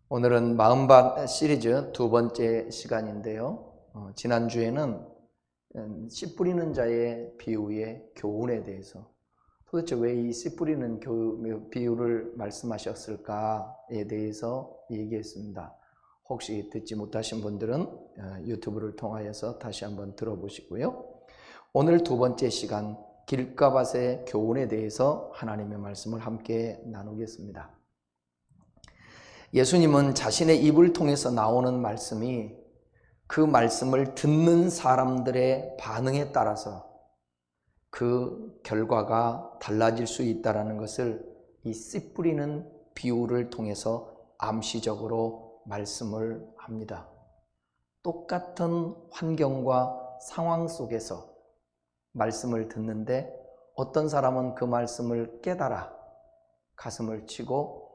오늘은 마음밭 시리즈 두 번째 시간인데요. 지난주에는 씨 뿌리는 자의 비유의 교훈에 대해서 도대체 왜 이 씨 뿌리는 비유를 말씀하셨을까에 대해서 얘기했습니다. 혹시 듣지 못하신 분들은 유튜브를 통하여서 다시 한번 들어보시고요. 오늘 두 번째 시간 길가밭의 교훈에 대해서 하나님의 말씀을 함께 나누겠습니다. 예수님은 자신의 입을 통해서 나오는 말씀이 그 말씀을 듣는 사람들의 반응에 따라서 그 결과가 달라질 수 있다는 것을 이 씨 뿌리는 비유를 통해서 암시적으로 말씀을 합니다. 똑같은 환경과 상황 속에서 말씀을 듣는데 어떤 사람은 그 말씀을 깨달아 가슴을 치고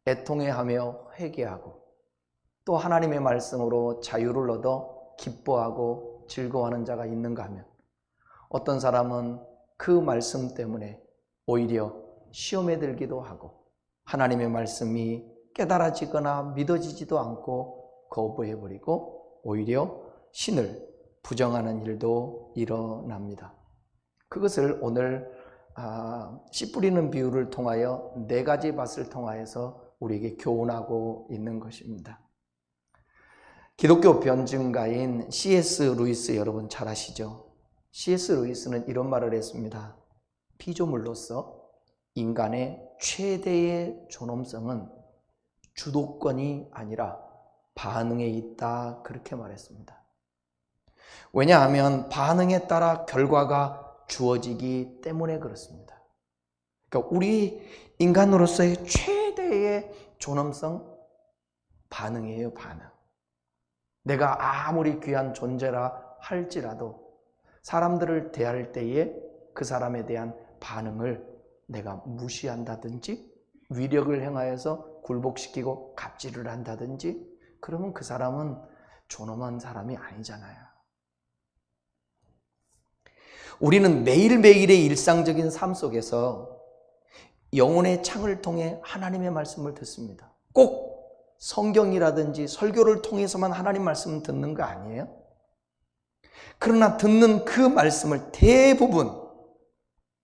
애통해하며 회개하고 또 하나님의 말씀으로 자유를 얻어 기뻐하고 즐거워하는 자가 있는가 하면 어떤 사람은 그 말씀 때문에 오히려 시험에 들기도 하고 하나님의 말씀이 깨달아지거나 믿어지지도 않고 거부해버리고 오히려 신을 부정하는 일도 일어납니다. 그것을 오늘 씨 뿌리는 비유를 통하여 네 가지 밭을 통하여서 우리에게 교훈하고 있는 것입니다. 기독교 변증가인 C.S. 루이스 여러분 잘 아시죠? C.S. 루이스는 이런 말을 했습니다. 피조물로서 인간의 최대의 존엄성은 주도권이 아니라 반응에 있다, 그렇게 말했습니다. 왜냐하면 반응에 따라 결과가 주어지기 때문에 그렇습니다. 그러니까 우리 인간으로서의 최대의 존엄성, 반응이에요, 반응. 내가 아무리 귀한 존재라 할지라도 사람들을 대할 때에 그 사람에 대한 반응을 내가 무시한다든지 위력을 행하여서 굴복시키고 갑질을 한다든지 그러면 그 사람은 존엄한 사람이 아니잖아요. 우리는 매일매일의 일상적인 삶 속에서 영혼의 창을 통해 하나님의 말씀을 듣습니다. 꼭 성경이라든지 설교를 통해서만 하나님 말씀을 듣는 거 아니에요? 그러나 듣는 그 말씀을 대부분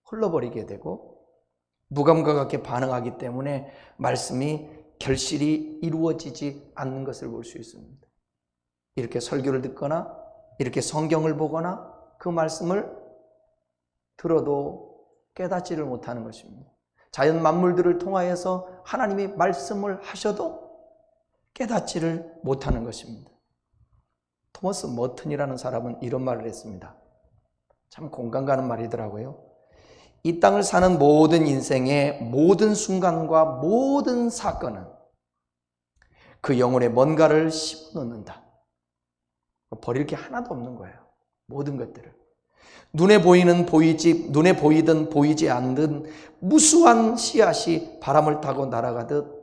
흘러버리게 되고 무감과 같게 반응하기 때문에 말씀이 결실이 이루어지지 않는 것을 볼 수 있습니다. 이렇게 설교를 듣거나 이렇게 성경을 보거나 그 말씀을 들어도 깨닫지를 못하는 것입니다. 자연 만물들을 통하여서 하나님이 말씀을 하셔도 깨닫지를 못하는 것입니다. 토머스 머튼이라는 사람은 이런 말을 했습니다. 참 공감 가는 말이더라고요. 이 땅을 사는 모든 인생의 모든 순간과 모든 사건은 그 영혼에 뭔가를 심어놓는다. 버릴 게 하나도 없는 거예요. 모든 것들을. 눈에 보이는 눈에 보이든 보이지 않든 무수한 씨앗이 바람을 타고 날아가듯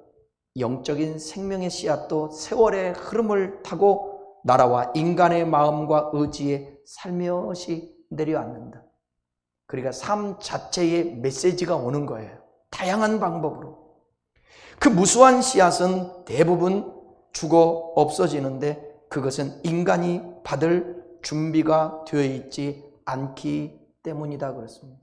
영적인 생명의 씨앗도 세월의 흐름을 타고 나라와 인간의 마음과 의지에 살며시 내려앉는다. 그러니까 삶 자체의 메시지가 오는 거예요. 다양한 방법으로. 그 무수한 씨앗은 대부분 죽어 없어지는데 그것은 인간이 받을 준비가 되어 있지 않기 때문이다 그랬습니다.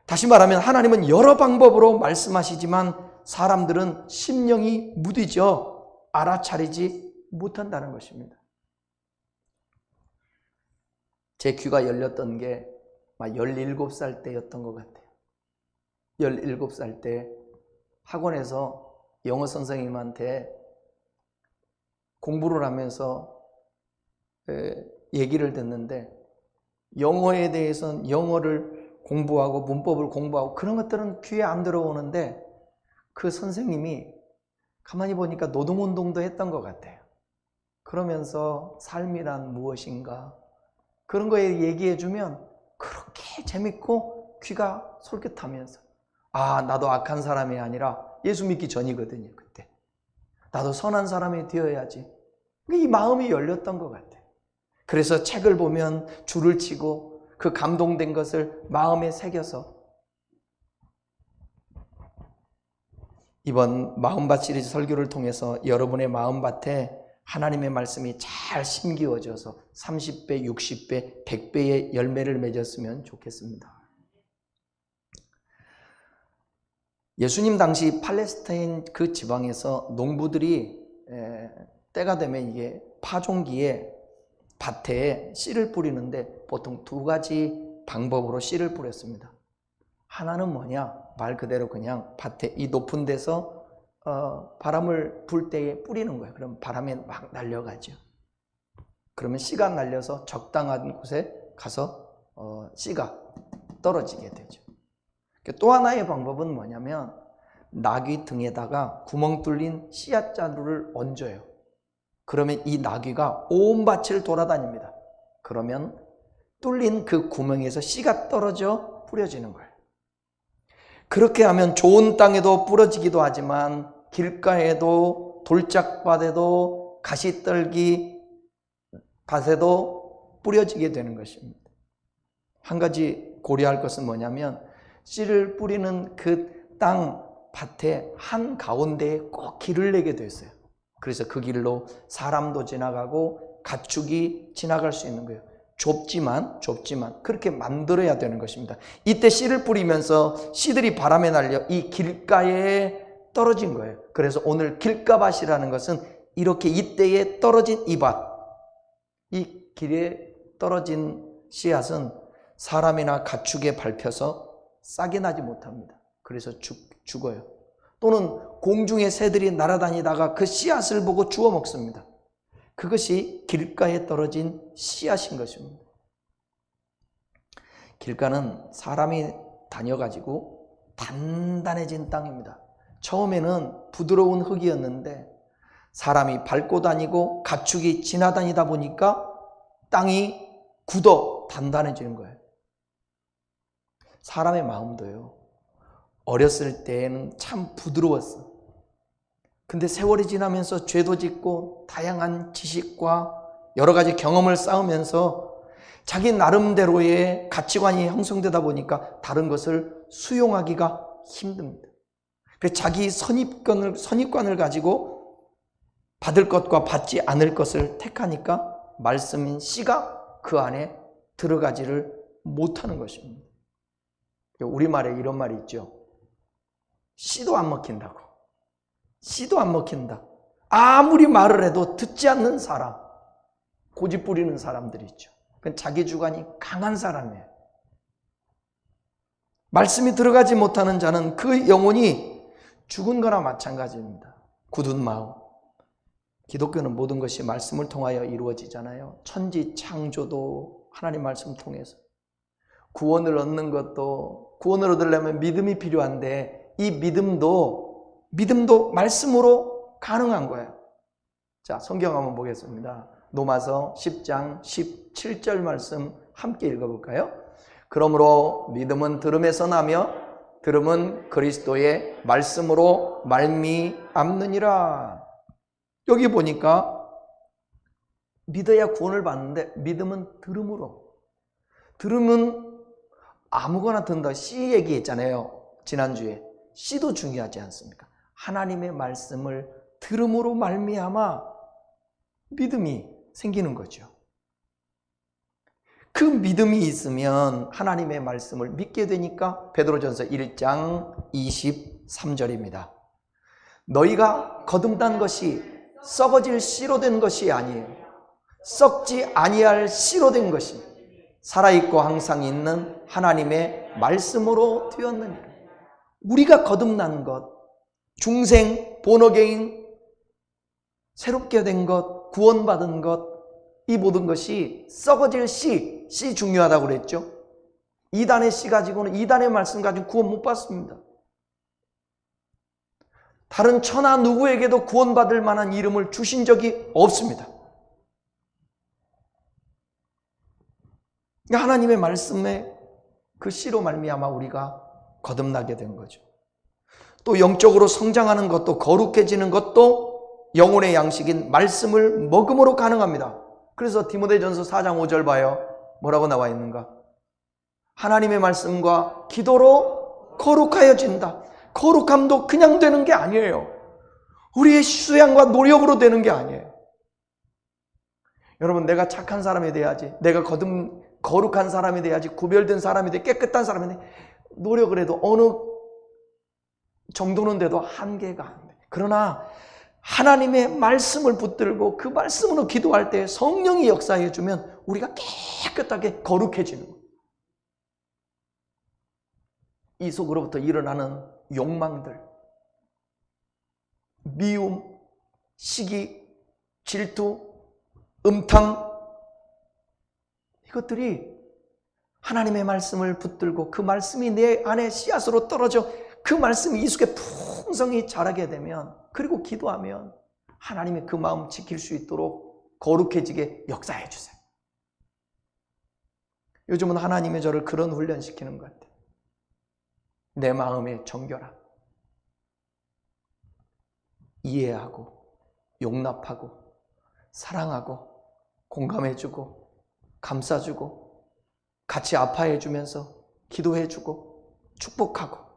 다시 말하면 하나님은 여러 방법으로 말씀하시지만 사람들은 심령이 무디져 알아차리지 못한다는 것입니다. 제 귀가 열렸던 게 17살 때였던 것 같아요. 17살 때 학원에서 영어 선생님한테 공부를 하면서 얘기를 듣는데 영어에 대해서는 영어를 공부하고 문법을 공부하고 그런 것들은 귀에 안 들어오는데 그 선생님이 가만히 보니까 노동운동도 했던 것 같아요. 그러면서 삶이란 무엇인가 그런 거에 얘기해주면 그렇게 재밌고 귀가 솔깃하면서 나도 악한 사람이 아니라 예수 믿기 전이거든요. 그때 나도 선한 사람이 되어야지. 이 마음이 열렸던 것 같아요. 그래서 책을 보면 줄을 치고 그 감동된 것을 마음에 새겨서 이번 마음밭 시리즈 설교를 통해서 여러분의 마음밭에 하나님의 말씀이 잘 심기워져서 30배, 60배, 100배의 열매를 맺었으면 좋겠습니다. 예수님 당시 팔레스타인 그 지방에서 농부들이 때가 되면 이게 파종기에 밭에 씨를 뿌리는데 보통 두 가지 방법으로 씨를 뿌렸습니다. 하나는 뭐냐? 말 그대로 그냥 밭에 이 높은 데서 바람을 불 때에 뿌리는 거예요. 그럼 바람에 막 날려가죠. 그러면 씨가 날려서 적당한 곳에 가서 씨가 떨어지게 되죠. 또 하나의 방법은 뭐냐면 나귀 등에다가 구멍 뚫린 씨앗 자루를 얹어요. 그러면 이 나귀가 온 밭을 돌아다닙니다. 그러면 뚫린 그 구멍에서 씨가 떨어져 뿌려지는 거예요. 그렇게 하면 좋은 땅에도 뿌려지기도 하지만 길가에도 돌짝밭에도 가시떨기 밭에도 뿌려지게 되는 것입니다. 한 가지 고려할 것은 뭐냐면 씨를 뿌리는 그 땅 밭에 한가운데에 꼭 길을 내게 됐어요. 그래서 그 길로 사람도 지나가고 가축이 지나갈 수 있는 거예요. 좁지만 그렇게 만들어야 되는 것입니다. 이때 씨를 뿌리면서 씨들이 바람에 날려 이 길가에 떨어진 거예요. 그래서 오늘 길가밭이라는 것은 이렇게 이때에 떨어진 이 밭, 이 길에 떨어진 씨앗은 사람이나 가축에 밟혀서 싹이 나지 못합니다. 그래서 죽어요. 또는 공중에 새들이 날아다니다가 그 씨앗을 보고 주워 먹습니다. 그것이 길가에 떨어진 씨앗인 것입니다. 길가는 사람이 다녀가지고 단단해진 땅입니다. 처음에는 부드러운 흙이었는데 사람이 밟고 다니고 가축이 지나다니다 보니까 땅이 굳어 단단해지는 거예요. 사람의 마음도요. 어렸을 때에는 참 부드러웠어. 근데 세월이 지나면서 죄도 짓고 다양한 지식과 여러 가지 경험을 쌓으면서 자기 나름대로의 가치관이 형성되다 보니까 다른 것을 수용하기가 힘듭니다. 그래서 자기 선입관을 가지고 받을 것과 받지 않을 것을 택하니까 말씀인 씨가 그 안에 들어가지를 못하는 것입니다. 우리말에 이런 말이 있죠. 씨도 안 먹힌다고. 씨도 안 먹힌다. 아무리 말을 해도 듣지 않는 사람, 고집 부리는 사람들이 있죠. 그건 자기 주관이 강한 사람이에요. 말씀이 들어가지 못하는 자는 그 영혼이 죽은 거나 마찬가지입니다. 굳은 마음. 기독교는 모든 것이 말씀을 통하여 이루어지잖아요. 천지 창조도 하나님 말씀 통해서. 구원을 얻는 것도, 구원을 얻으려면 믿음이 필요한데 이 믿음도 말씀으로 가능한 거예요. 자, 성경 한번 보겠습니다. 로마서 10장 17절 말씀 함께 읽어볼까요? 그러므로 믿음은 들음에서 나며 들음은 그리스도의 말씀으로 말미암느니라. 여기 보니까 믿어야 구원을 받는데 믿음은 들음으로. 들음은 아무거나 듣는다. 씨 얘기했잖아요. 지난주에. 씨도 중요하지 않습니까? 하나님의 말씀을 들음으로 말미암아 믿음이 생기는 거죠. 그 믿음이 있으면 하나님의 말씀을 믿게 되니까 베드로전서 1장 23절입니다. 너희가 거듭난 것이 썩어질 씨로 된 것이 아니에요. 썩지 아니할 씨로 된 것이 살아있고 항상 있는 하나님의 말씀으로 되었느니라. 우리가 거듭난 것, 중생, 본어게인, 새롭게 된 것, 구원받은 것, 이 모든 것이 썩어질 씨 중요하다고 그랬죠. 이단의 씨 가지고는, 이단의 말씀 가지고 구원 못 받습니다. 다른 천하 누구에게도 구원받을 만한 이름을 주신 적이 없습니다. 하나님의 말씀에 그 씨로 말미암아 우리가 거듭나게 된 거죠. 또 영적으로 성장하는 것도, 거룩해지는 것도 영혼의 양식인 말씀을 먹음으로 가능합니다. 그래서 디모데전서 4장 5절 봐요. 뭐라고 나와 있는가? 하나님의 말씀과 기도로 거룩하여진다. 거룩함도 그냥 되는 게 아니에요. 우리의 수양과 노력으로 되는 게 아니에요. 여러분, 내가 착한 사람이 돼야지, 내가 거룩한 사람이 돼야지, 구별된 사람이 돼, 깨끗한 사람이 돼, 노력을 해도 어느 정도는 돼도 한계가 안 돼. 그러나 하나님의 말씀을 붙들고 그 말씀으로 기도할 때 성령이 역사해 주면 우리가 깨끗하게 거룩해지는 거예요. 이 속으로부터 일어나는 욕망들, 미움, 시기, 질투, 음탕, 이것들이 하나님의 말씀을 붙들고 그 말씀이 내 안에 씨앗으로 떨어져 그 말씀이 이 속에 풍성히 자라게 되면, 그리고 기도하면 하나님이 그 마음 지킬 수 있도록 거룩해지게 역사해 주세요. 요즘은 하나님의 저를 그런 훈련시키는 것 같아요. 내 마음의 정결함, 이해하고 용납하고 사랑하고 공감해주고 감싸주고 같이 아파해주면서 기도해주고 축복하고.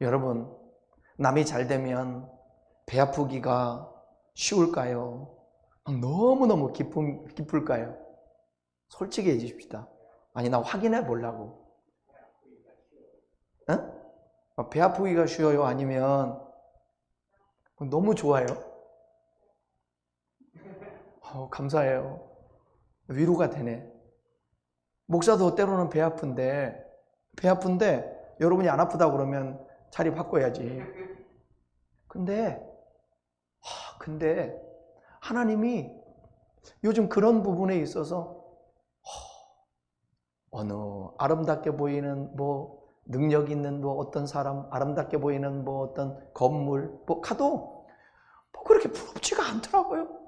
여러분, 남이 잘 되면 배 아프기가 쉬울까요? 너무너무 기쁠까요? 솔직히 해주십시다. 아니, 나 확인해 보려고. 응? 배 아프기가 쉬워요? 아니면 너무 좋아요? 감사해요. 위로가 되네. 목사도 때로는 배 아픈데 여러분이 안 아프다고 그러면 자리 바꿔야지. 근데 하나님이 요즘 그런 부분에 있어서 어느 아름답게 보이는 능력 있는 어떤 사람, 아름답게 보이는 어떤 건물 가도 그렇게 부럽지가 않더라고요.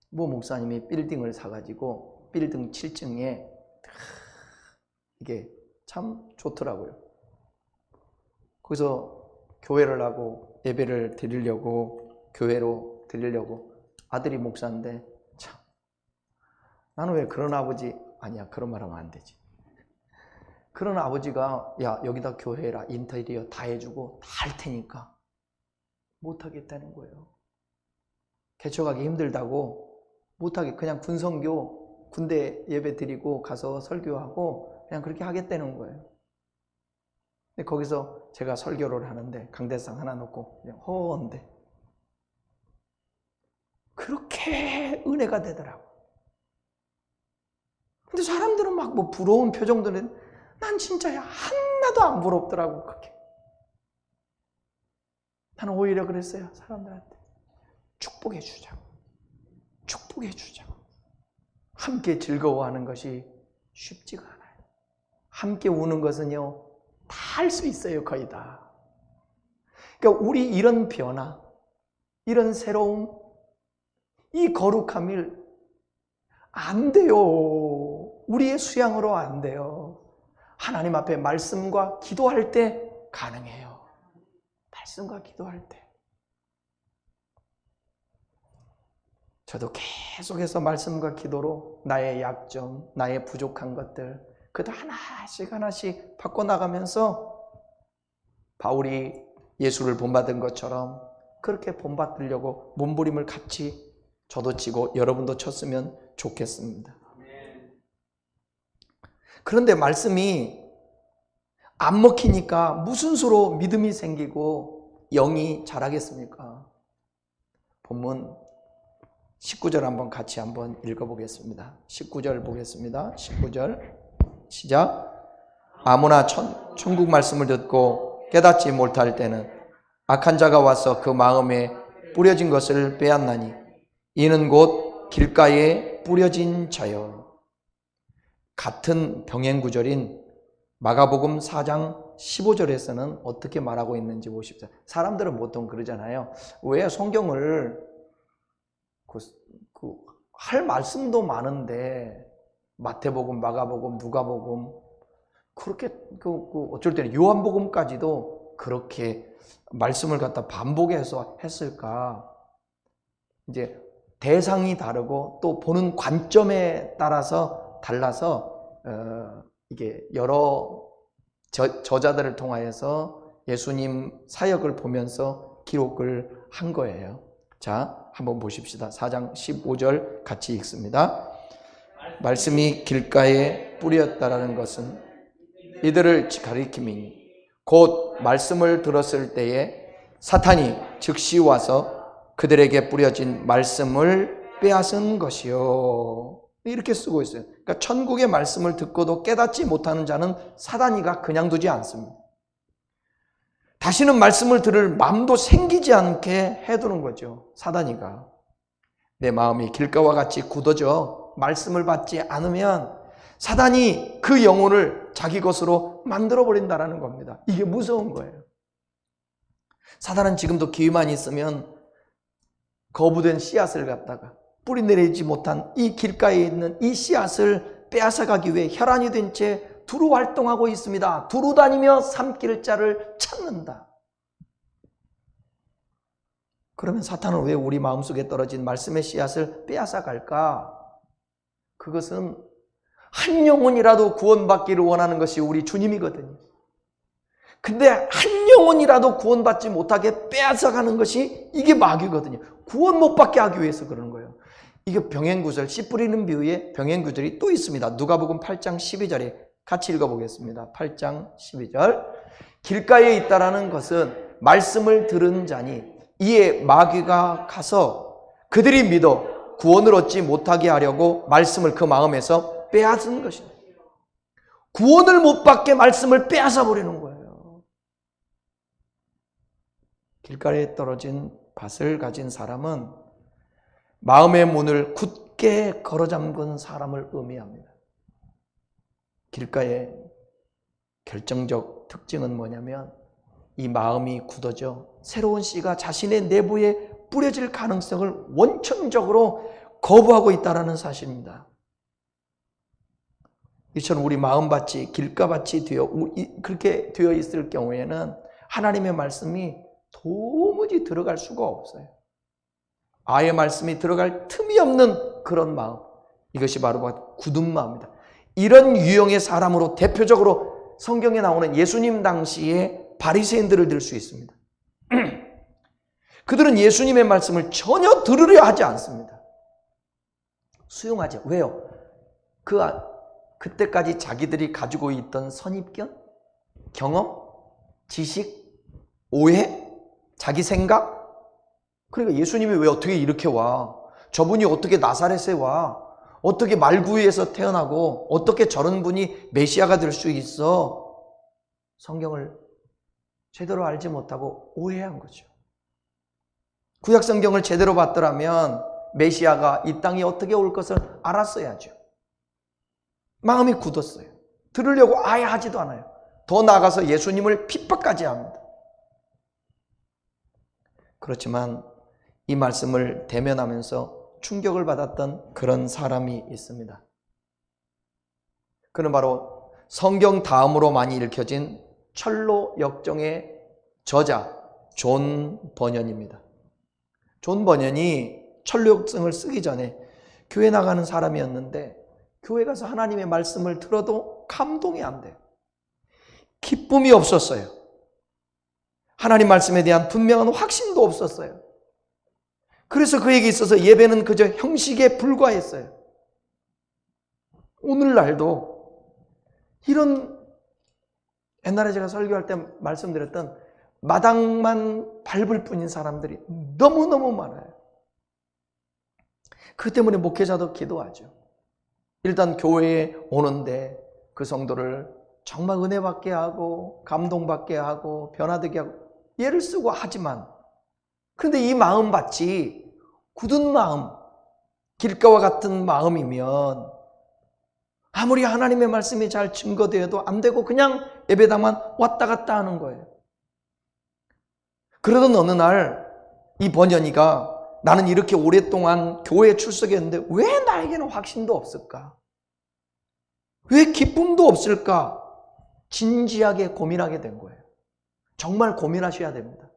목사님이 빌딩을 사가지고 빌딩 7층에 이게 참 좋더라고요. 거기서 교회를 하고 예배를 드리려고, 교회로 드리려고, 아들이 목사인데 참, 나는 왜 그런 아버지, 아니야, 그런 말 하면 안 되지. 그런 아버지가 야, 여기다 교회라, 인테리어 다 해주고 다 할 테니까 못하겠다는 거예요. 개척하기 힘들다고 못하게, 그냥 군성교, 군대 예배 드리고 가서 설교하고 그냥 그렇게 하겠다는 거예요. 근데 거기서 제가 설교를 하는데 강대상 하나 놓고 그냥 허언데 그렇게 은혜가 되더라고. 근데 사람들은 막 부러운 표정들은, 난 진짜야 하나도 안 부럽더라고. 그렇게. 나는 오히려 그랬어요. 사람들한테 축복해 주자고. 축복해 주자고. 함께 즐거워하는 것이 쉽지가 않아요. 함께 우는 것은요, 다 할 수 있어요. 거의 다. 그러니까 우리 이런 변화, 이런 새로움, 이 거룩함을 안 돼요. 우리의 수양으로 안 돼요. 하나님 앞에 말씀과 기도할 때 가능해요. 말씀과 기도할 때. 저도 계속해서 말씀과 기도로 나의 약점, 나의 부족한 것들, 그것도 하나씩 바꿔나가면서 바울이 예수를 본받은 것처럼 그렇게 본받으려고 몸부림을 같이 저도 치고 여러분도 쳤으면 좋겠습니다. 그런데 말씀이 안 먹히니까 무슨 수로 믿음이 생기고 영이 자라겠습니까? 본문 19절 한번 읽어보겠습니다. 19절 보겠습니다. 19절 시작. 아무나 천국 말씀을 듣고 깨닫지 못할 때는 악한 자가 와서 그 마음에 뿌려진 것을 빼앗나니 이는 곧 길가에 뿌려진 자요. 같은 병행 구절인 마가복음 4장 15절에서는 어떻게 말하고 있는지 보십시오. 사람들은 보통 그러잖아요. 왜 성경을 할 말씀도 많은데 마태복음, 마가복음, 누가복음, 그렇게 어쩔 때는 요한복음까지도 그렇게 말씀을 갖다 반복해서 했을까? 이제 대상이 다르고 또 보는 관점에 따라서 달라서 이게 여러 저자들을 통하여서 예수님 사역을 보면서 기록을 한 거예요. 자, 한번 보십시다. 4장 15절 같이 읽습니다. 말씀이 길가에 뿌렸다라는 것은 이들을 가리킴이니 곧 말씀을 들었을 때에 사탄이 즉시 와서 그들에게 뿌려진 말씀을 빼앗은 것이요. 이렇게 쓰고 있어요. 그러니까 천국의 말씀을 듣고도 깨닫지 못하는 자는 사단이가 그냥 두지 않습니다. 다시는 말씀을 들을 마음도 생기지 않게 해두는 거죠. 사단이가. 내 마음이 길가와 같이 굳어져 말씀을 받지 않으면 사단이 그 영혼을 자기 것으로 만들어버린다는 겁니다. 이게 무서운 거예요. 사단은 지금도 기회만 있으면 거부된 씨앗을 갖다가 뿌리 내리지 못한 이 길가에 있는 이 씨앗을 빼앗아가기 위해 혈안이 된 채 두루 활동하고 있습니다. 두루 다니며 삼킬 자를 찾는다. 그러면 사탄은 왜 우리 마음속에 떨어진 말씀의 씨앗을 빼앗아갈까? 그것은 한 영혼이라도 구원받기를 원하는 것이 우리 주님이거든요. 근데 한 영혼이라도 구원받지 못하게 빼앗아가는 것이 이게 마귀거든요. 구원 못 받게 하기 위해서 그러는 거예요. 이게 병행구절, 씨 뿌리는 비유에 병행구절이 또 있습니다. 누가복음 8장 12절에 같이 읽어보겠습니다. 8장 12절. 길가에 있다라는 것은 말씀을 들은 자니 이에 마귀가 가서 그들이 믿어 구원을 얻지 못하게 하려고 말씀을 그 마음에서 빼앗은 것입니다. 구원을 못 받게 말씀을 빼앗아 버리는 거예요. 길가에 떨어진 밭을 가진 사람은 마음의 문을 굳게 걸어 잠근 사람을 의미합니다. 길가의 결정적 특징은 뭐냐면 이 마음이 굳어져 새로운 씨가 자신의 내부에 뿌려질 가능성을 원천적으로 거부하고 있다는 사실입니다. 이처럼 우리 마음밭이 길가밭이 그렇게 되어 있을 경우에는 하나님의 말씀이 도무지 들어갈 수가 없어요. 아예 말씀이 들어갈 틈이 없는 그런 마음, 이것이 바로 굳은 마음입니다. 이런 유형의 사람으로 대표적으로 성경에 나오는 예수님 당시의 바리새인들을 들 수 있습니다. 그들은 예수님의 말씀을 전혀 들으려 하지 않습니다. 수용하죠. 왜요? 그때까지 자기들이 가지고 있던 선입견, 경험, 지식, 오해, 자기 생각. 그러니까 예수님이 왜 어떻게 이렇게 와? 저분이 어떻게 나사렛에 와? 어떻게 말구이에서 태어나고 어떻게 저런 분이 메시아가 될 수 있어? 성경을 제대로 알지 못하고 오해한 거죠. 구약 성경을 제대로 봤더라면 메시아가 이 땅에 어떻게 올 것을 알았어야죠. 마음이 굳었어요. 들으려고 아예 하지도 않아요. 더 나아가서 예수님을 핍박까지 합니다. 그렇지만 이 말씀을 대면하면서 충격을 받았던 그런 사람이 있습니다. 그는 바로 성경 다음으로 많이 읽혀진 철로 역정의 저자 존 버년입니다. 존 버년이 철로 역정을 쓰기 전에 교회 나가는 사람이었는데 교회 가서 하나님의 말씀을 들어도 감동이 안 돼요. 기쁨이 없었어요. 하나님 말씀에 대한 분명한 확신도 없었어요. 그래서 그에게 있어서 예배는 그저 형식에 불과했어요. 오늘날도 이런 옛날에 제가 설교할 때 말씀드렸던 마당만 밟을 뿐인 사람들이 너무너무 많아요. 그 때문에 목회자도 기도하죠. 일단 교회에 오는데 그 성도를 정말 은혜 받게 하고 감동받게 하고 변화되게 하고 예를 쓰고 하지만 그런데 이 마음밭이 굳은 마음, 길가와 같은 마음이면 아무리 하나님의 말씀이 잘 증거되어도 안 되고 그냥 예배당만 왔다 갔다 하는 거예요. 그러던 어느 날 이 번연이가 나는 이렇게 오랫동안 교회에 출석했는데 왜 나에게는 확신도 없을까? 왜 기쁨도 없을까? 진지하게 고민하게 된 거예요. 정말 고민하셔야 됩니다.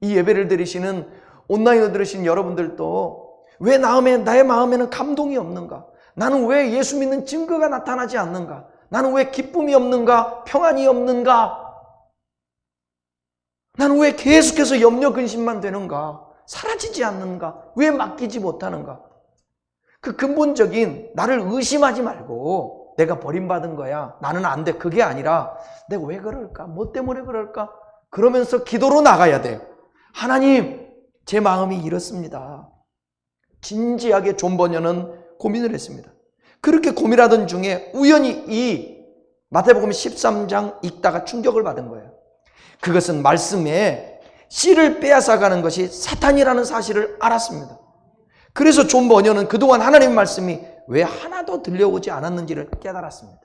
이 예배를 들으시는 온라인으로 들으시는 여러분들도 왜 나의 마음에는 감동이 없는가? 나는 왜 예수 믿는 증거가 나타나지 않는가? 나는 왜 기쁨이 없는가? 평안이 없는가? 나는 왜 계속해서 염려 근심만 되는가? 사라지지 않는가? 왜 맡기지 못하는가? 그 근본적인 나를 의심하지 말고 내가 버림받은 거야, 나는 안 돼, 그게 아니라 내가 왜 그럴까? 뭐 때문에 그럴까? 그러면서 기도로 나가야 돼요. 하나님, 제 마음이 이렇습니다. 진지하게 존 번연은 고민을 했습니다. 그렇게 고민하던 중에 우연히 이 마태복음 13장 읽다가 충격을 받은 거예요. 그것은 말씀에 씨를 빼앗아가는 것이 사탄이라는 사실을 알았습니다. 그래서 존 번연은 그동안 하나님의 말씀이 왜 하나도 들려오지 않았는지를 깨달았습니다.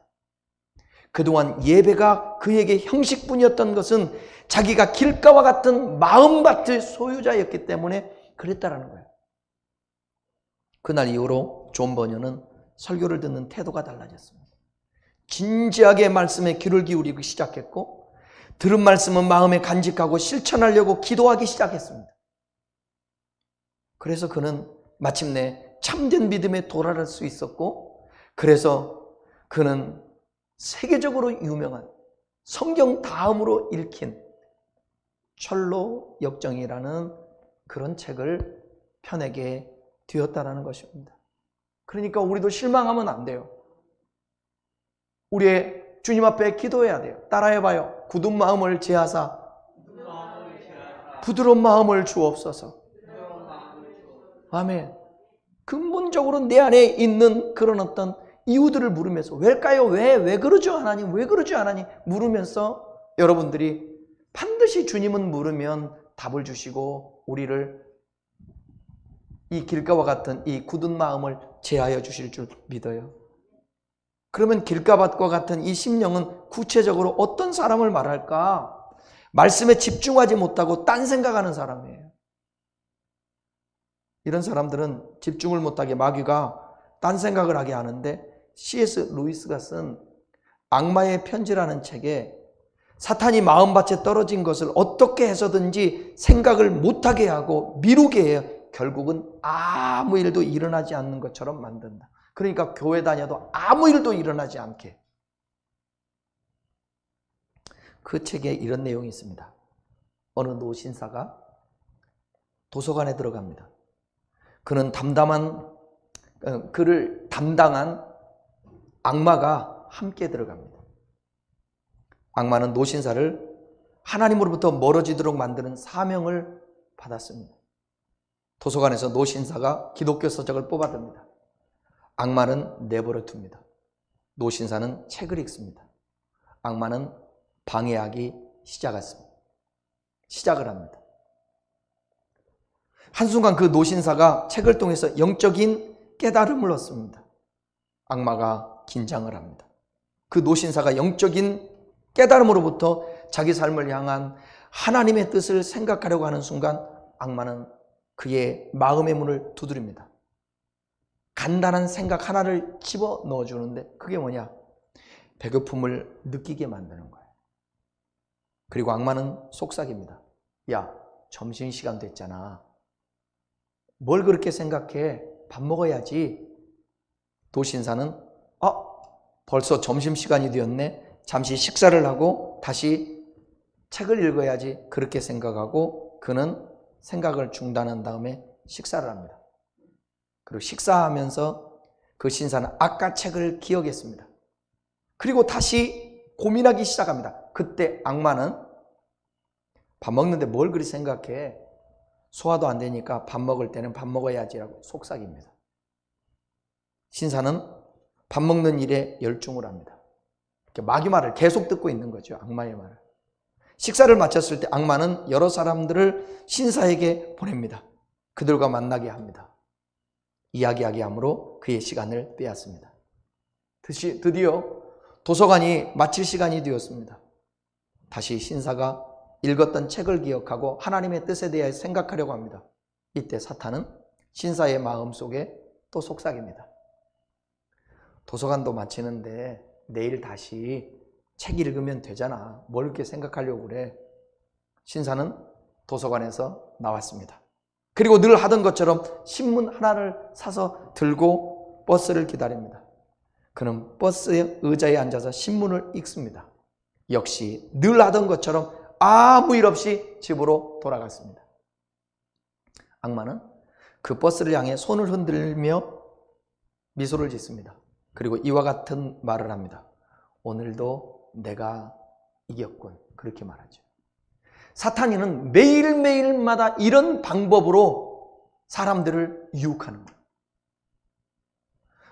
그동안 예배가 그에게 형식뿐이었던 것은 자기가 길가와 같은 마음밭의 소유자였기 때문에 그랬다라는 거예요. 그날 이후로 존 번연은 설교를 듣는 태도가 달라졌습니다. 진지하게 말씀에 귀를 기울이기 시작했고, 들은 말씀은 마음에 간직하고 실천하려고 기도하기 시작했습니다. 그래서 그는 마침내 참된 믿음에 도달할 수 있었고, 그래서 그는 세계적으로 유명한 성경 다음으로 읽힌 철로 역정이라는 그런 책을 펴내게 되었다라는 것입니다. 그러니까 우리도 실망하면 안 돼요. 우리의 주님 앞에 기도해야 돼요. 따라해봐요. 굳은 마음을 제하사 부드러운 마음을 주옵소서. 아멘. 근본적으로 내 안에 있는 그런 어떤 이유들을 물으면서 왜일까요? 왜 그러죠 하나님? 왜 그러죠 하나님? 물으면서 여러분들이 반드시 주님은 물으면 답을 주시고 우리를 이 길가와 같은 이 굳은 마음을 제하여 주실 줄 믿어요. 그러면 길가밭과 같은 이 심령은 구체적으로 어떤 사람을 말할까? 말씀에 집중하지 못하고 딴 생각하는 사람이에요. 이런 사람들은 집중을 못하게 마귀가 딴 생각을 하게 하는데, C.S. 루이스가 쓴 악마의 편지라는 책에 사탄이 마음밭에 떨어진 것을 어떻게 해서든지 생각을 못하게 하고 미루게 해요. 결국은 아무 일도 일어나지 않는 것처럼 만든다. 그러니까 교회 다녀도 아무 일도 일어나지 않게. 그 책에 이런 내용이 있습니다. 어느 노신사가 도서관에 들어갑니다. 그를 담당한 악마가 함께 들어갑니다. 악마는 노신사를 하나님으로부터 멀어지도록 만드는 사명을 받았습니다. 도서관에서 노신사가 기독교 서적을 뽑아듭니다. 악마는 내버려 둡니다. 노신사는 책을 읽습니다. 악마는 방해하기 시작을 합니다. 한순간 그 노신사가 책을 통해서 영적인 깨달음을 얻습니다. 악마가 긴장을 합니다. 그 노신사가 영적인 깨달음으로부터 자기 삶을 향한 하나님의 뜻을 생각하려고 하는 순간 악마는 그의 마음의 문을 두드립니다. 간단한 생각 하나를 집어넣어 주는데 그게 뭐냐? 배고픔을 느끼게 만드는 거예요. 그리고 악마는 속삭입니다. 야, 점심시간 됐잖아. 뭘 그렇게 생각해? 밥 먹어야지. 도신사는 벌써 점심시간이 되었네. 잠시 식사를 하고 다시 책을 읽어야지. 그렇게 생각하고 그는 생각을 중단한 다음에 식사를 합니다. 그리고 식사하면서 그 신사는 아까 책을 기억했습니다. 그리고 다시 고민하기 시작합니다. 그때 악마는 밥 먹는데 뭘 그리 생각해? 소화도 안 되니까 밥 먹을 때는 밥 먹어야지라고 속삭입니다. 신사는 밥 먹는 일에 열중을 합니다. 마귀 말을 계속 듣고 있는 거죠. 악마의 말을. 식사를 마쳤을 때 악마는 여러 사람들을 신사에게 보냅니다. 그들과 만나게 합니다. 이야기하게 함으로 그의 시간을 빼앗습니다. 드디어 도서관이 마칠 시간이 되었습니다. 다시 신사가 읽었던 책을 기억하고 하나님의 뜻에 대해 생각하려고 합니다. 이때 사탄은 신사의 마음속에 또 속삭입니다. 도서관도 마치는데 내일 다시 책 읽으면 되잖아. 뭘 이렇게 생각하려고 그래. 신사는 도서관에서 나왔습니다. 그리고 늘 하던 것처럼 신문 하나를 사서 들고 버스를 기다립니다. 그는 버스의 의자에 앉아서 신문을 읽습니다. 역시 늘 하던 것처럼 아무 일 없이 집으로 돌아갔습니다. 악마는 그 버스를 향해 손을 흔들며 미소를 짓습니다. 그리고 이와 같은 말을 합니다. 오늘도 내가 이겼군. 그렇게 말하죠. 사탄이는 매일매일마다 이런 방법으로 사람들을 유혹하는 거예요.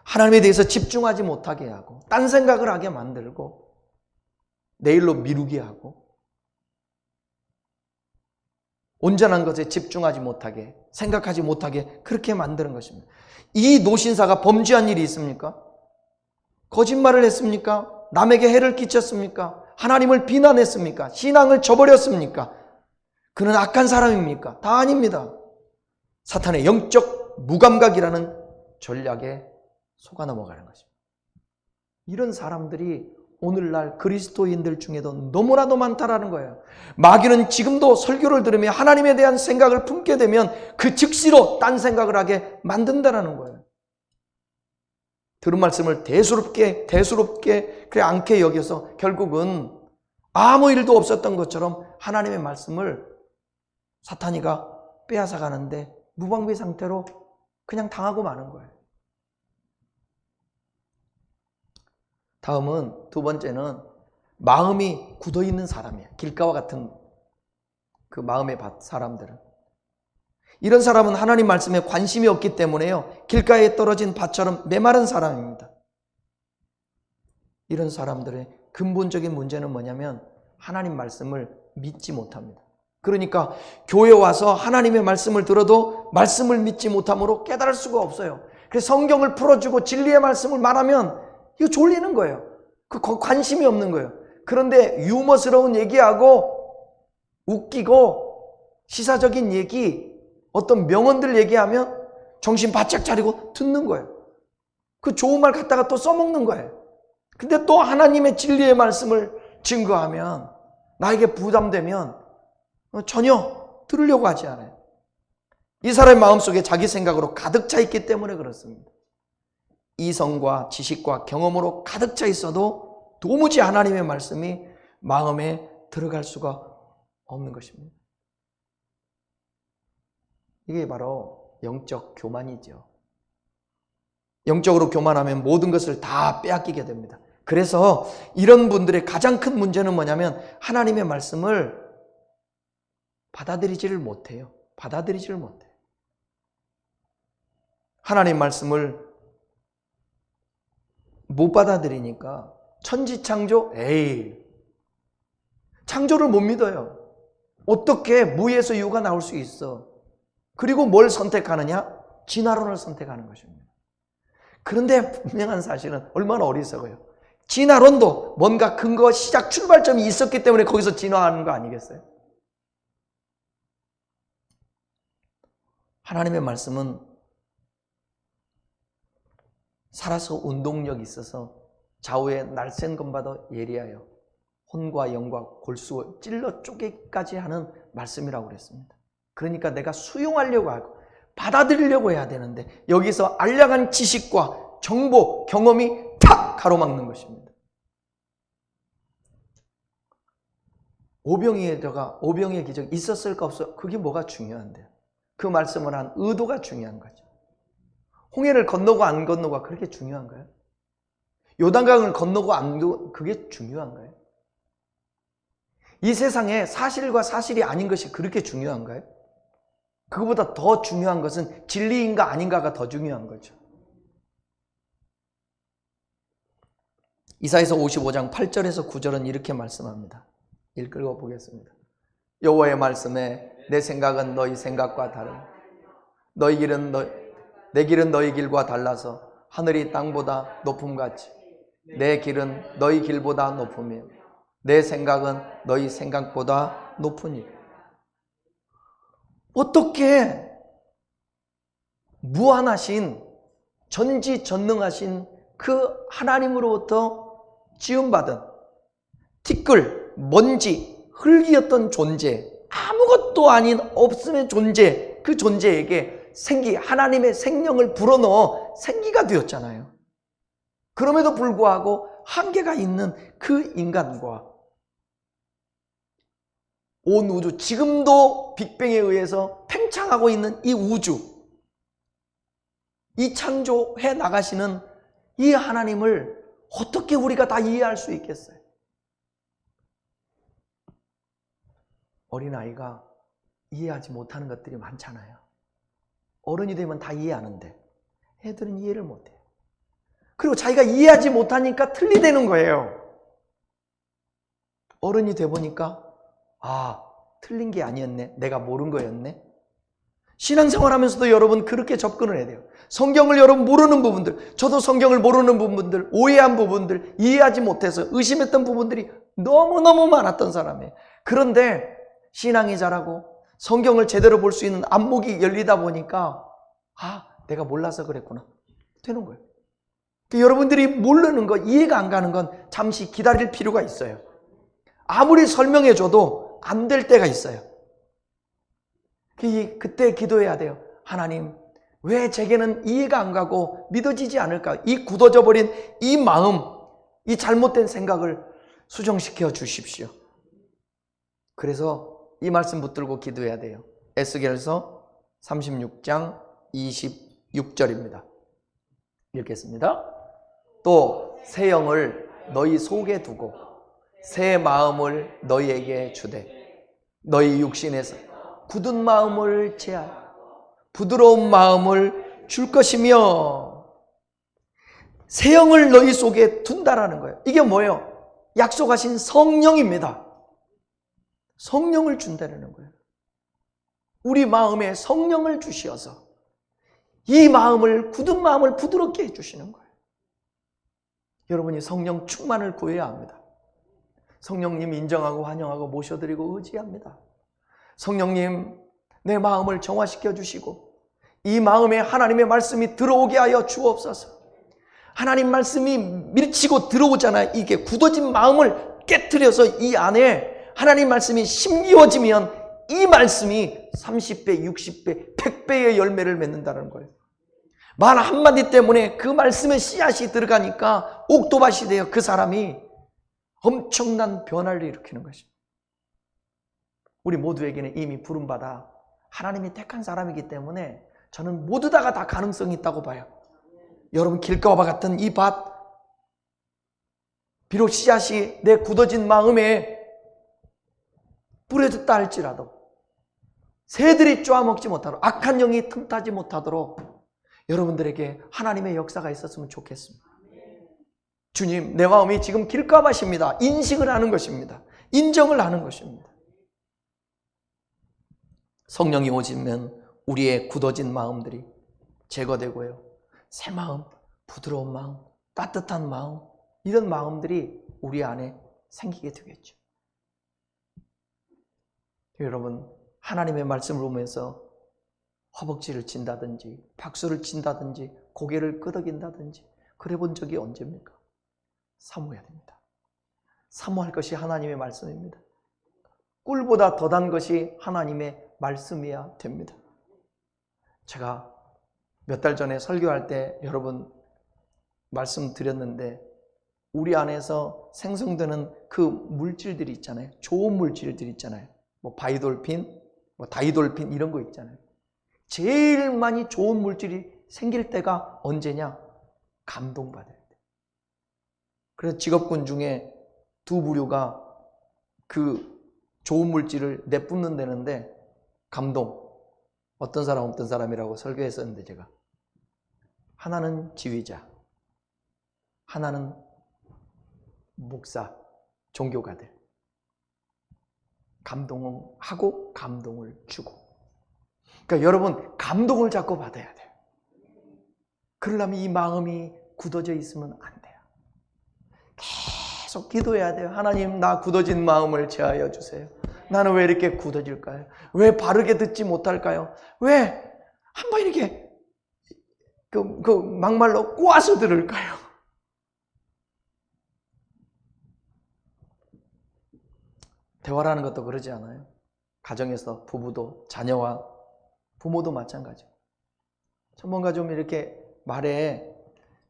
하나님에 대해서 집중하지 못하게 하고 딴 생각을 하게 만들고 내일로 미루게 하고 온전한 것에 집중하지 못하게 생각하지 못하게 그렇게 만드는 것입니다. 이 노신사가 범죄한 일이 있습니까? 거짓말을 했습니까? 남에게 해를 끼쳤습니까? 하나님을 비난했습니까? 신앙을 저버렸습니까? 그는 악한 사람입니까? 다 아닙니다. 사탄의 영적 무감각이라는 전략에 속아 넘어가는 것입니다. 이런 사람들이 오늘날 그리스도인들 중에도 너무나도 많다라는 거예요. 마귀는 지금도 설교를 들으며 하나님에 대한 생각을 품게 되면 그 즉시로 딴 생각을 하게 만든다는 거예요. 들은 말씀을 대수롭게 그래 않게 여겨서 결국은 아무 일도 없었던 것처럼 하나님의 말씀을 사탄이가 빼앗아 가는데 무방비 상태로 그냥 당하고 마는 거예요. 다음은 두 번째는 마음이 굳어있는 사람이에요. 길가와 같은 그 마음의 사람들은. 이런 사람은 하나님 말씀에 관심이 없기 때문에요. 길가에 떨어진 밭처럼 메마른 사람입니다. 이런 사람들의 근본적인 문제는 뭐냐면 하나님 말씀을 믿지 못합니다. 그러니까 교회 와서 하나님의 말씀을 들어도 말씀을 믿지 못함으로 깨달을 수가 없어요. 그래서 성경을 풀어주고 진리의 말씀을 말하면 이거 졸리는 거예요. 관심이 없는 거예요. 그런데 유머스러운 얘기하고 웃기고 시사적인 얘기, 어떤 명언들 얘기하면 정신 바짝 차리고 듣는 거예요. 그 좋은 말 갖다가 또 써먹는 거예요. 근데 또 하나님의 진리의 말씀을 증거하면 나에게 부담되면 전혀 들으려고 하지 않아요. 이 사람의 마음속에 자기 생각으로 가득 차 있기 때문에 그렇습니다. 이성과 지식과 경험으로 가득 차 있어도 도무지 하나님의 말씀이 마음에 들어갈 수가 없는 것입니다. 이게 바로 영적 교만이죠. 영적으로 교만하면 모든 것을 다 빼앗기게 됩니다. 그래서 이런 분들의 가장 큰 문제는 뭐냐면 하나님의 말씀을 받아들이지를 못해요. 하나님의 말씀을 못 받아들이니까 천지창조? 창조를 못 믿어요. 어떻게 무에서 유가 나올 수 있어? 그리고 뭘 선택하느냐? 진화론을 선택하는 것입니다. 그런데 분명한 사실은 얼마나 어리석어요. 진화론도 뭔가 근거, 시작, 출발점이 있었기 때문에 거기서 진화하는 거 아니겠어요? 하나님의 말씀은 살아서 운동력이 있어서 좌우에 날쌘 것마다 예리하여 혼과 영과 골수 찔러 쪼개기까지 하는 말씀이라고 그랬습니다. 그러니까 내가 수용하려고 하고 받아들이려고 해야 되는데 여기서 알량한 지식과 정보, 경험이 탁 가로막는 것입니다. 오병이의 기적이 있었을까 없어? 그게 뭐가 중요한데요? 그 말씀을 한 의도가 중요한 거죠. 홍해를 건너고 안 건너고가 그렇게 중요한가요? 요단강을 건너고 안 건너고 그게 중요한가요? 이 세상에 사실과 사실이 아닌 것이 그렇게 중요한가요? 그거보다 더 중요한 것은 진리인가 아닌가가 더 중요한 거죠. 이사야서 55장 8절에서 9절은 이렇게 말씀합니다. 읽어 보겠습니다. 여호와의 말씀에 내 생각은 너희 생각과 다른 내 길은 너희 길과 달라서 하늘이 땅보다 높음같이 내 길은 너희 길보다 높으며 내 생각은 너희 생각보다 높으니. 어떻게 무한하신 전지전능하신 그 하나님으로부터 지음받은 티끌, 먼지, 흙이었던 존재, 아무것도 아닌 없음의 존재, 그 존재에게 하나님의 생명을 불어넣어 생기가 되었잖아요. 그럼에도 불구하고 한계가 있는 그 인간과 온 우주, 지금도 빅뱅에 의해서 팽창하고 있는 이 우주, 이 창조해 나가시는 이 하나님을 어떻게 우리가 다 이해할 수 있겠어요? 어린아이가 이해하지 못하는 것들이 많잖아요. 어른이 되면 다 이해하는데 애들은 이해를 못해요. 그리고 자기가 이해하지 못하니까 틀리대는 거예요. 어른이 돼 보니까 틀린 게 아니었네. 내가 모른 거였네. 신앙생활 하면서도 여러분 그렇게 접근을 해야 돼요. 성경을 여러분 모르는 부분들, 저도 성경을 모르는 부분들, 오해한 부분들, 이해하지 못해서 의심했던 부분들이 너무너무 많았던 사람이에요. 그런데 신앙이 자라고 성경을 제대로 볼 수 있는 안목이 열리다 보니까 내가 몰라서 그랬구나 되는 거예요. 여러분들이 모르는 거, 이해가 안 가는 건 잠시 기다릴 필요가 있어요. 아무리 설명해줘도 안 될 때가 있어요. 그때 기도해야 돼요. 하나님, 왜 제게는 이해가 안 가고 믿어지지 않을까? 이 굳어져 버린 이 마음, 이 잘못된 생각을 수정시켜 주십시오. 그래서 이 말씀 붙들고 기도해야 돼요. 에스겔서 36장 26절입니다. 읽겠습니다. 또 새 영을 너희 속에 두고 새 마음을 너희에게 주되 너희 육신에서 굳은 마음을 제하여 부드러운 마음을 줄 것이며, 새 영을 너희 속에 둔다라는 거예요. 이게 뭐예요? 약속하신 성령입니다. 성령을 준다는 거예요. 우리 마음에 성령을 주시어서 이 마음을, 굳은 마음을 부드럽게 해주시는 거예요. 여러분이 성령 충만을 구해야 합니다. 성령님 인정하고 환영하고 모셔드리고 의지합니다. 성령님, 내 마음을 정화시켜 주시고 이 마음에 하나님의 말씀이 들어오게 하여 주옵소서. 하나님 말씀이 밀치고 들어오잖아요. 이게 굳어진 마음을 깨트려서 이 안에 하나님 말씀이 심기워지면 이 말씀이 30배, 60배, 100배의 열매를 맺는다는 거예요. 말 한마디 때문에 그 말씀에 씨앗이 들어가니까 옥토밭이 돼요. 그 사람이 엄청난 변화를 일으키는 것입니다. 우리 모두에게는 이미 부름받아 하나님이 택한 사람이기 때문에 저는 모두 다가 다 가능성이 있다고 봐요. 여러분, 길가와 같은 이 밭, 비록 씨앗이 내 굳어진 마음에 뿌려졌다 할지라도 새들이 쪼아먹지 못하도록, 악한 영이 틈타지 못하도록 여러분들에게 하나님의 역사가 있었으면 좋겠습니다. 주님, 내 마음이 지금 길가밭입니다. 인식을 하는 것입니다. 인정을 하는 것입니다. 성령이 오시면 우리의 굳어진 마음들이 제거되고요. 새 마음, 부드러운 마음, 따뜻한 마음, 이런 마음들이 우리 안에 생기게 되겠죠. 여러분, 하나님의 말씀을 보면서 허벅지를 친다든지 박수를 친다든지 고개를 끄덕인다든지 그래 본 적이 언제입니까? 사모해야 됩니다. 사모할 것이 하나님의 말씀입니다. 꿀보다 더 단 것이 하나님의 말씀이어야 됩니다. 제가 몇 달 전에 설교할 때 여러분 말씀드렸는데 우리 안에서 생성되는 그 물질들이 있잖아요. 좋은 물질들이 있잖아요. 바이돌핀, 다이돌핀 이런 거 있잖아요. 제일 많이 좋은 물질이 생길 때가 언제냐? 감동받을 때. 그래서 직업군 중에 두 부류가 그 좋은 물질을 내뿜는다는데 감동, 어떤 사람이라고 설교했었는데 제가 하나는 지휘자, 하나는 목사, 종교가들. 감동하고 감동을 주고. 그러니까 여러분, 감동을 자꾸 받아야 돼요. 그러려면 이 마음이 굳어져 있으면 안 돼요. 계속 기도해야 돼요. 하나님, 나 굳어진 마음을 제하여 주세요. 나는 왜 이렇게 굳어질까요? 왜 바르게 듣지 못할까요? 왜 한번 이렇게 막말로 꼬아서 들을까요? 대화라는 것도 그러지 않아요? 가정에서 부부도, 자녀와 부모도 마찬가지고. 뭔가 좀 이렇게 말에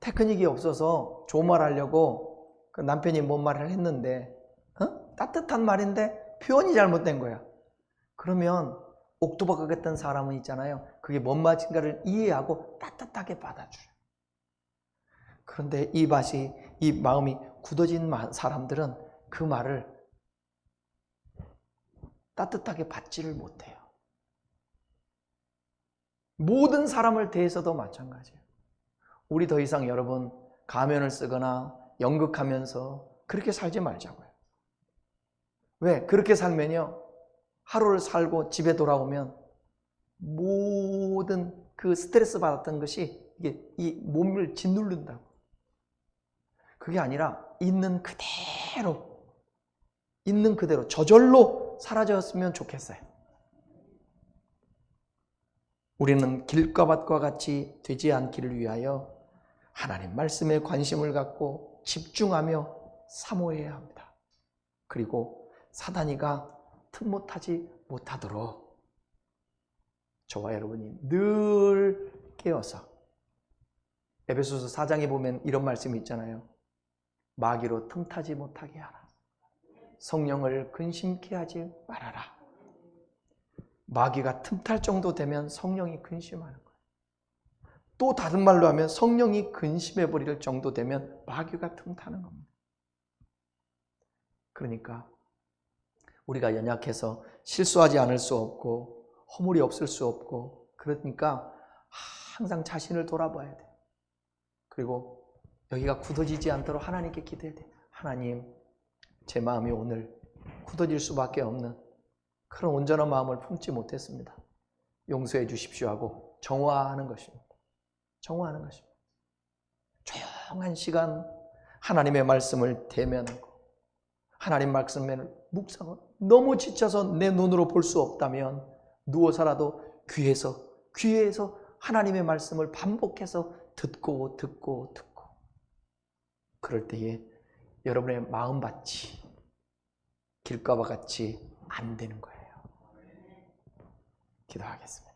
테크닉이 없어서 좋은 말 하려고 그 남편이 뭔 말을 했는데 따뜻한 말인데 표현이 잘못된 거야. 그러면 옥토버 같은 사람은 있잖아요. 그게 뭔 말인가를 이해하고 따뜻하게 받아줘요. 그런데 이 마음이 굳어진 사람들은 그 말을 따뜻하게 받지를 못해요. 모든 사람을 대해서도 마찬가지예요. 우리 더 이상 여러분 가면을 쓰거나 연극하면서 그렇게 살지 말자고요. 왜? 그렇게 살면요, 하루를 살고 집에 돌아오면 모든 그 스트레스 받았던 것이 이게 이 몸을 짓누른다고. 그게 아니라 있는 그대로 저절로 사라졌으면 좋겠어요. 우리는 길과 밭과 같이 되지 않기를 위하여 하나님 말씀에 관심을 갖고 집중하며 사모해야 합니다. 그리고 사단이가 틈못하지 못하도록 저와 여러분이 늘 깨어서, 에베소서 4장에 보면 이런 말씀이 있잖아요. 마귀로 틈타지 못하게 하라. 성령을 근심케 하지 말아라. 마귀가 틈탈 정도 되면 성령이 근심하는 거예요. 또 다른 말로 하면 성령이 근심해버릴 정도 되면 마귀가 틈타는 겁니다. 그러니까 우리가 연약해서 실수하지 않을 수 없고 허물이 없을 수 없고, 그러니까 항상 자신을 돌아봐야 돼. 그리고 여기가 굳어지지 않도록 하나님께 기도해야 돼. 하나님, 제 마음이 오늘 굳어질 수밖에 없는 그런 온전한 마음을 품지 못했습니다. 용서해 주십시오 하고 정화하는 것입니다. 정화하는 것입니다. 조용한 시간 하나님의 말씀을 대면하고 하나님 말씀을 묵상하고, 너무 지쳐서 내 눈으로 볼 수 없다면 누워서라도 귀에서 하나님의 말씀을 반복해서 듣고 그럴 때에 여러분의 마음밭이 길가와 같이 안 되는 거예요. 기도하겠습니다.